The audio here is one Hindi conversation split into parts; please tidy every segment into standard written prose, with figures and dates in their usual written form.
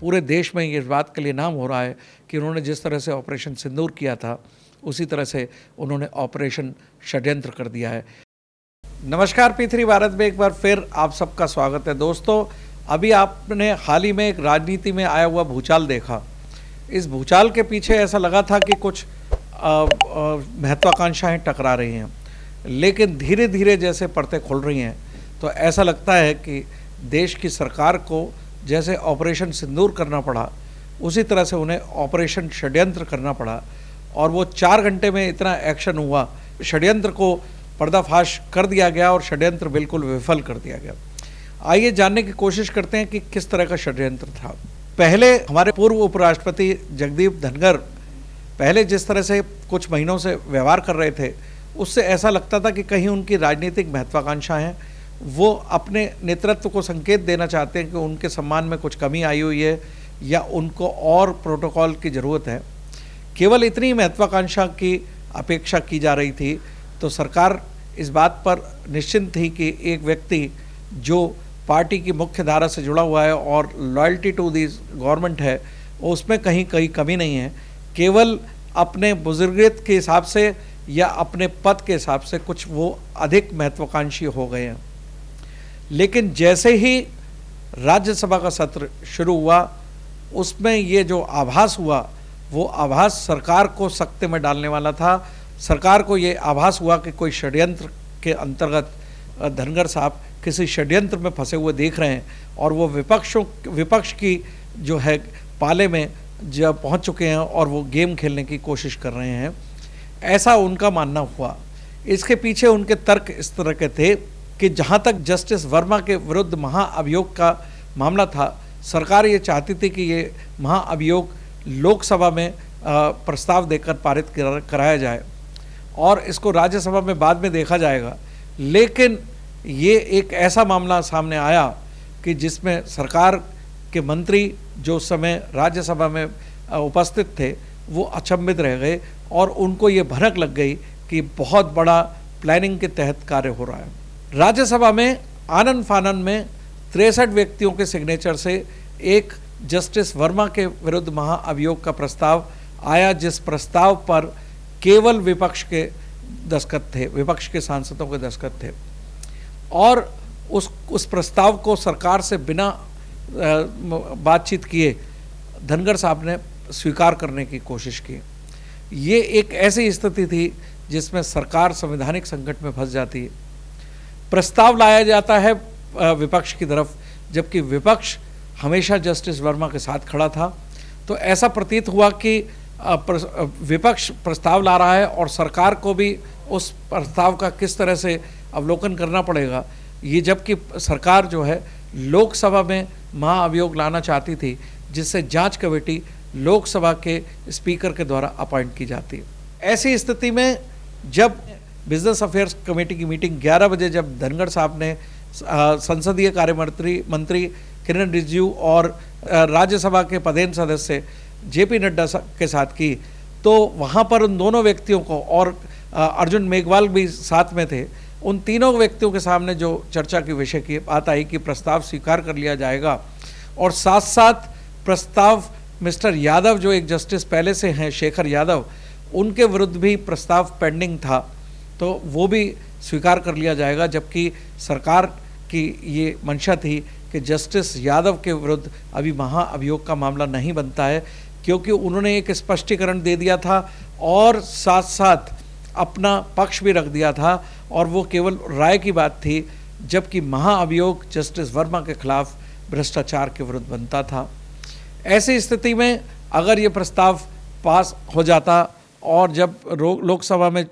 पूरे देश में ये इस बात के लिए नाम हो रहा है कि उन्होंने जिस तरह से ऑपरेशन सिंदूर किया था उसी तरह से उन्होंने ऑपरेशन षड्यंत्र कर दिया है। नमस्कार, P3 भारत में एक बार फिर आप सबका स्वागत है। दोस्तों, अभी आपने हाल ही में एक राजनीति में आया हुआ भूचाल देखा। इस भूचाल के पीछे ऐसा लगा था कि कुछ महत्वाकांक्षाएं टकरा रही हैं, लेकिन धीरे धीरे जैसे परतें खुल रही हैं तो ऐसा लगता है कि देश की सरकार को जैसे ऑपरेशन सिंदूर करना पड़ा उसी तरह से उन्हें ऑपरेशन षड्यंत्र करना पड़ा, और वो 4 घंटे में इतना एक्शन हुआ, षड्यंत्र को पर्दाफाश कर दिया गया और षड्यंत्र बिल्कुल विफल कर दिया गया। आइए जानने की कोशिश करते हैं कि किस तरह का षड्यंत्र था। पहले हमारे पूर्व उपराष्ट्रपति जगदीप धनखड़ पहले जिस तरह से कुछ महीनों से व्यवहार कर रहे थे उससे ऐसा लगता था कि कहीं उनकी राजनीतिक महत्वाकांक्षाएं हैं, वो अपने नेतृत्व को संकेत देना चाहते हैं कि उनके सम्मान में कुछ कमी आई हुई है या उनको और प्रोटोकॉल की ज़रूरत है। केवल इतनी महत्वाकांक्षा की अपेक्षा की जा रही थी तो सरकार इस बात पर निश्चिंत थी कि एक व्यक्ति जो पार्टी की मुख्य धारा से जुड़ा हुआ है और लॉयल्टी टू दिस गवर्नमेंट है, उसमें कहीं कमी नहीं है। केवल अपने बुजुर्गियत के हिसाब से या अपने पद के हिसाब से कुछ वो अधिक महत्वाकांक्षी हो गए हैं। लेकिन जैसे ही राज्यसभा का सत्र शुरू हुआ उसमें ये जो आभास हुआ वो आभास सरकार को सकते में डालने वाला था। सरकार को ये आभास हुआ कि कोई षड्यंत्र के अंतर्गत धनखड़ साहब किसी षड्यंत्र में फंसे हुए देख रहे हैं और वो विपक्ष की जो है पाले में जब पहुंच चुके हैं और वो गेम खेलने की कोशिश कर रहे हैं, ऐसा उनका मानना हुआ। इसके पीछे उनके तर्क इस तरह के थे कि जहाँ तक जस्टिस वर्मा के विरुद्ध महाअभियोग का मामला था, सरकार ये चाहती थी कि ये महाअभियोग लोकसभा में प्रस्ताव देकर पारित कराया जाए और इसको राज्यसभा में बाद में देखा जाएगा। लेकिन ये एक ऐसा मामला सामने आया कि जिसमें सरकार के मंत्री जो उस समय राज्यसभा में उपस्थित थे वो अचंभित रह गए और उनको ये भनक लग गई कि बहुत बड़ा प्लानिंग के तहत कार्य हो रहा है। राज्यसभा में आनन फानन में 63 व्यक्तियों के सिग्नेचर से एक जस्टिस वर्मा के विरुद्ध महाअभियोग का प्रस्ताव आया, जिस प्रस्ताव पर केवल विपक्ष के दस्तखत थे, विपक्ष के सांसदों के दस्तखत थे और उस प्रस्ताव को सरकार से बिना बातचीत किए धनखड़ साहब ने स्वीकार करने की कोशिश की। ये एक ऐसी स्थिति थी जिसमें सरकार संवैधानिक संकट में फंस जाती है। प्रस्ताव लाया जाता है विपक्ष की तरफ, जबकि विपक्ष हमेशा जस्टिस वर्मा के साथ खड़ा था। तो ऐसा प्रतीत हुआ कि विपक्ष प्रस्ताव ला रहा है और सरकार को भी उस प्रस्ताव का किस तरह से अवलोकन करना पड़ेगा। ये जबकि सरकार जो है लोकसभा में महाअभियोग लाना चाहती थी, जिससे जांच कमेटी लोकसभा के स्पीकर के द्वारा अपॉइंट की जाती है। ऐसी स्थिति में जब बिजनेस अफेयर्स कमेटी की मीटिंग 11 बजे जब धनखड़ साहब ने संसदीय कार्य मंत्री किरण रिजिजू और राज्यसभा के पदेन सदस्य जेपी नड्डा के साथ की, तो वहाँ पर उन दोनों व्यक्तियों को और अर्जुन मेघवाल भी साथ में थे, उन तीनों व्यक्तियों के सामने जो चर्चा की विषय की बात आई कि प्रस्ताव स्वीकार कर लिया जाएगा और साथ साथ प्रस्ताव मिस्टर यादव जो एक जस्टिस पहले से हैं, शेखर यादव, उनके विरुद्ध भी प्रस्ताव पेंडिंग था, तो वो भी स्वीकार कर लिया जाएगा। जबकि सरकार की ये मंशा थी कि जस्टिस यादव के विरुद्ध अभी महाअभियोग का मामला नहीं बनता है, क्योंकि उन्होंने एक स्पष्टीकरण दे दिया था और साथ साथ अपना पक्ष भी रख दिया था और वो केवल राय की बात थी, जबकि महाअभियोग जस्टिस वर्मा के खिलाफ भ्रष्टाचार के विरुद्ध बनता था। ऐसी स्थिति में अगर ये प्रस्ताव पास हो जाता और जब लोकसभा में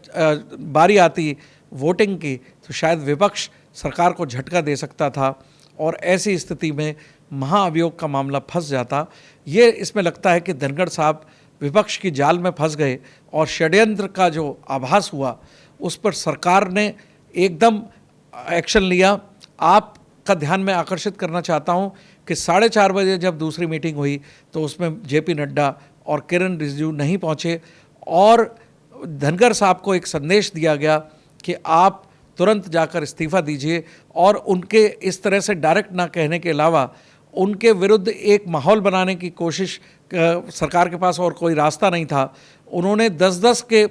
बारी आती वोटिंग की, तो शायद विपक्ष सरकार को झटका दे सकता था और ऐसी स्थिति में महाअभियोग का मामला फंस जाता। ये इसमें लगता है कि धनखड़ साहब विपक्ष की जाल में फंस गए और षड्यंत्र का जो आभास हुआ उस पर सरकार ने एकदम एक्शन लिया। आपका ध्यान मैं आकर्षित करना चाहता हूं कि 4:30 बजे जब दूसरी मीटिंग हुई तो उसमें जेपी नड्डा और किरण रिजिजू नहीं पहुंचे और धनखड़ साहब को एक संदेश दिया गया कि आप तुरंत जाकर इस्तीफ़ा दीजिए, और उनके इस तरह से डायरेक्ट ना कहने के अलावा उनके विरुद्ध एक माहौल बनाने की कोशिश सरकार के पास और कोई रास्ता नहीं था। उन्होंने 10-10 के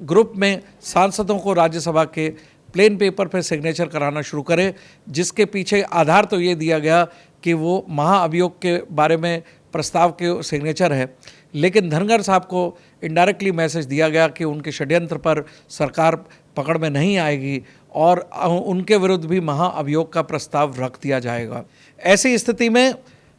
ग्रुप में सांसदों को राज्यसभा के प्लेन पेपर पर सिग्नेचर कराना शुरू करे, जिसके पीछे आधार तो ये दिया गया कि वो महाअभियोग के बारे में प्रस्ताव के सिग्नेचर है, लेकिन धनगर साहब को इनडायरेक्टली मैसेज दिया गया कि उनके षड्यंत्र पर सरकार पकड़ में नहीं आएगी और उनके विरुद्ध भी महाअभियोग का प्रस्ताव रख दिया जाएगा। ऐसी स्थिति में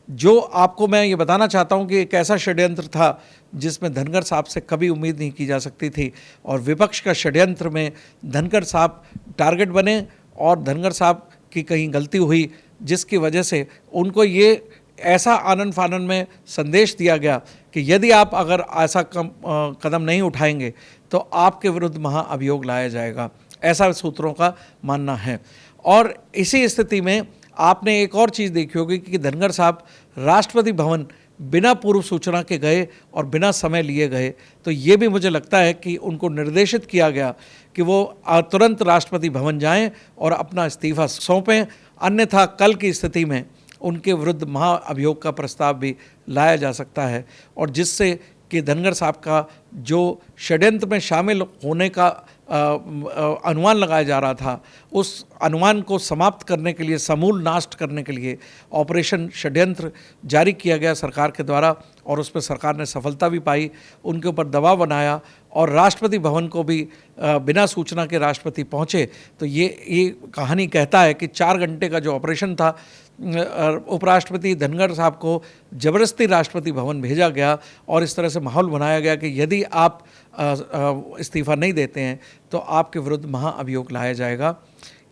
जो आपको मैं ये बताना चाहता हूँ कि एक ऐसा षड्यंत्र था जिसमें धनगर साहब से कभी उम्मीद नहीं की जा सकती थी, और विपक्ष का षड्यंत्र में धनगर साहब टारगेट बने और धनगर साहब की कहीं गलती हुई, जिसकी वजह से उनको ये ऐसा आनन फानन में संदेश दिया गया कि यदि आप अगर ऐसा कदम नहीं उठाएंगे तो आपके विरुद्ध महाअभियोग लाया जाएगा, ऐसा सूत्रों का मानना है। और इसी स्थिति में आपने एक और चीज़ देखी होगी कि धनगर साहब राष्ट्रपति भवन बिना पूर्व सूचना के गए और बिना समय लिए गए, तो ये भी मुझे लगता है कि उनको निर्देशित किया गया कि वो तुरंत राष्ट्रपति भवन जाएं और अपना इस्तीफा सौंपें, अन्यथा कल की स्थिति में उनके विरुद्ध महाअभियोग का प्रस्ताव भी लाया जा सकता है, और जिससे कि धनगर साहब का जो षड्यंत्र में शामिल होने का अनुमान लगाया जा रहा था, उस अनुमान को समाप्त करने के लिए, समूल नाश करने के लिए ऑपरेशन षड्यंत्र जारी किया गया सरकार के द्वारा, और उस पर सरकार ने सफलता भी पाई, उनके ऊपर दबाव बनाया और राष्ट्रपति भवन को भी बिना सूचना के राष्ट्रपति पहुँचे। तो ये कहानी कहता है कि 4 घंटे का जो ऑपरेशन था, उपराष्ट्रपति धनगर साहब को जबरदस्ती राष्ट्रपति भवन भेजा गया और इस तरह से माहौल बनाया गया कि यदि आप इस्तीफा नहीं देते हैं तो आपके विरुद्ध महाअभियोग लाया जाएगा।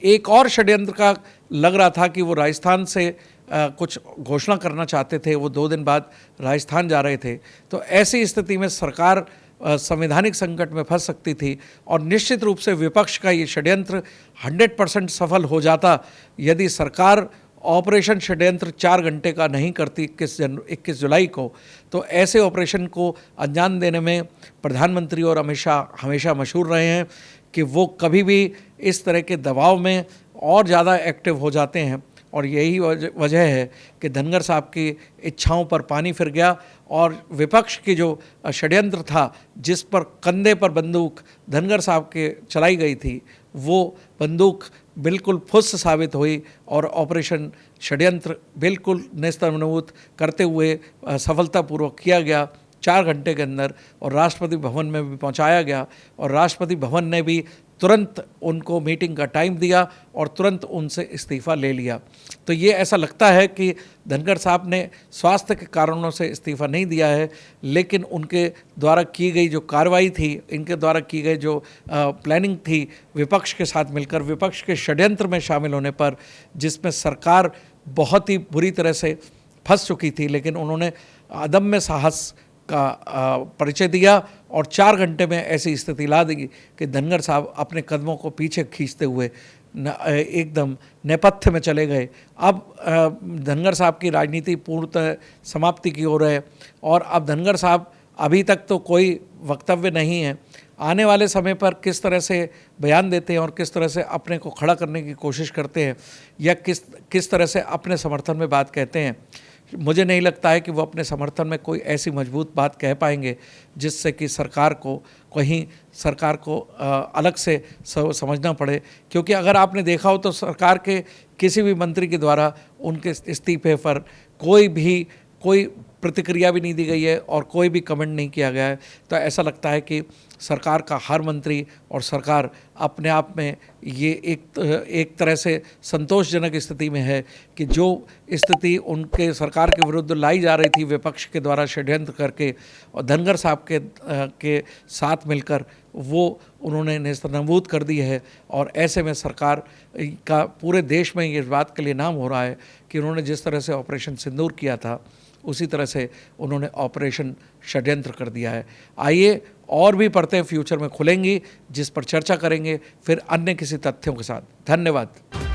एक और षड्यंत्र का लग रहा था कि वो राजस्थान से कुछ घोषणा करना चाहते थे, वो 2 दिन बाद राजस्थान जा रहे थे, तो ऐसी स्थिति में सरकार संवैधानिक संकट में फंस सकती थी, और निश्चित रूप से विपक्ष का ये षड्यंत्र 100% सफल हो जाता यदि सरकार ऑपरेशन षड्यंत्र 4 घंटे का नहीं करती 21 जुलाई को। तो ऐसे ऑपरेशन को अंजाम देने में प्रधानमंत्री और अमित शाह हमेशा मशहूर रहे हैं कि वो कभी भी इस तरह के दबाव में और ज़्यादा एक्टिव हो जाते हैं, और यही वजह है कि धनगर साहब की इच्छाओं पर पानी फिर गया और विपक्ष की जो षड्यंत्र था, जिस पर कंधे पर बंदूक धनगर साहब के चलाई गई थी, वो बंदूक बिल्कुल फुस साबित हुई और ऑपरेशन षड्यंत्र बिल्कुल नेस्तनाबूद करते हुए सफलतापूर्वक किया गया 4 घंटे के अंदर, और राष्ट्रपति भवन में भी पहुंचाया गया, और राष्ट्रपति भवन ने भी तुरंत उनको मीटिंग का टाइम दिया और तुरंत उनसे इस्तीफ़ा ले लिया। तो ये ऐसा लगता है कि धनगर साहब ने स्वास्थ्य के कारणों से इस्तीफ़ा नहीं दिया है, लेकिन उनके द्वारा की गई जो कार्रवाई थी, इनके द्वारा की गई जो प्लानिंग थी विपक्ष के साथ मिलकर, विपक्ष के षड्यंत्र में शामिल होने पर, जिसमें सरकार बहुत ही बुरी तरह से फंस चुकी थी, लेकिन उन्होंने अदम्य साहस का परिचय दिया और 4 घंटे में ऐसी स्थिति ला दी कि धनगर साहब अपने कदमों को पीछे खींचते हुए एकदम नेपथ्य में चले गए। अब धनगर साहब की राजनीति पूर्णतः समाप्ति की ओर है, और अब धनगर साहब अभी तक तो कोई वक्तव्य नहीं है, आने वाले समय पर किस तरह से बयान देते हैं और किस तरह से अपने को खड़ा करने की कोशिश करते हैं, या किस तरह से अपने समर्थन में बात कहते हैं, मुझे नहीं लगता है कि वो अपने समर्थन में कोई ऐसी मजबूत बात कह पाएंगे जिससे कि सरकार को अलग से समझना पड़े। क्योंकि अगर आपने देखा हो तो सरकार के किसी भी मंत्री के द्वारा उनके इस्तीफे पर कोई प्रतिक्रिया भी नहीं दी गई है और कोई भी कमेंट नहीं किया गया है। तो ऐसा लगता है कि सरकार का हर मंत्री और सरकार अपने आप में ये एक तरह से संतोषजनक स्थिति में है कि जो स्थिति उनके सरकार के विरुद्ध लाई जा रही थी विपक्ष के द्वारा षड्यंत्र करके और धनगर साहब के साथ मिलकर, वो उन्होंने नेस्तनाबूद कर दी है। और ऐसे में सरकार का पूरे देश में ये बात के लिए नाम हो रहा है कि उन्होंने जिस तरह से ऑपरेशन सिंदूर किया था, उसी तरह से उन्होंने ऑपरेशन षड्यंत्र कर दिया है। आइए और भी परतें फ्यूचर में खुलेंगी जिस पर चर्चा करेंगे फिर अन्य किसी तथ्यों के साथ। धन्यवाद।